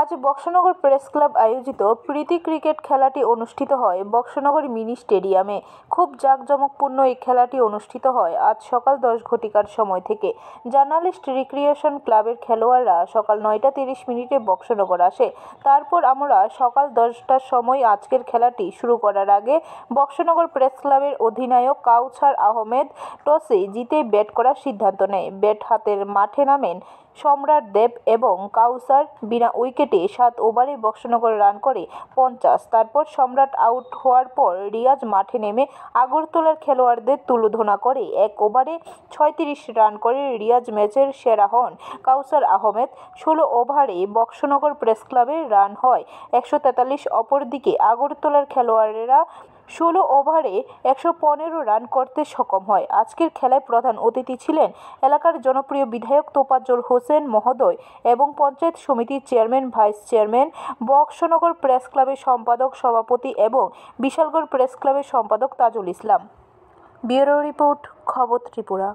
আজ Boxanagar press club আয়োজিত প্রীতি cricket খেলাটি অনুষ্ঠিত হয় বক্সনগর মিনি স্টেডিয়ামে। খুব জাঁকজমকপূর্ণ এই খেলাটি অনুষ্ঠিত হয় আজ সকাল 10 ঘটিকার সময় থেকে। জার্নালিস্ট রিক্রিয়েশন ক্লাবের খেলোয়াড়রা সকাল 9:30 বক্সনগর আসে। তারপর আমরা সকাল 10টার সময় আজকের খেলাটি শুরু করার আগে বক্সনগর প্রেস ক্লাবের অধিনায়ক কাউছার আহমেদ টসে জিতে ব্যাট করার সিদ্ধান্ত নেয়। ব্যাট হাতের মাঠে নামেন সম্রাট দেব এবং কাউসার বিনা উইকেটে 7 ওভারে বক্সনগর রান করে 50। তারপর সম্রাট আউট হওয়ার পর রিয়াজ মাঠে নেমে আগরতলার খেলোয়াড়দের তুলোধনা করে 1 ওভারে 36 রান করে রিয়াজ ম্যাচের সেরা হন। কাউসার আহমেদ 16 ওভারে বক্সনগর প্রেস ক্লাবের রান হয় 143। অপরদিকে আগরতলার খেলোয়াড়েরা 16 ওভারে 115 রান করতে সক্ষম হয়। আজকের খেলায় প্রধান অতিথি ছিলেন এলাকার জনপ্রিয় বিধায়ক তোফাজ্জল হোসেন মহোদয় এবং পঞ্চায়েত সমিতির chairman, vice chairman, Boxanagar press ক্লাবের সম্পাদক, সভাপতি এবং বিশালগড় প্রেস ক্লাবের সম্পাদক তাজুল ইসলাম। ব্যুরো রিপোর্ট, খবর ত্রিপুরা।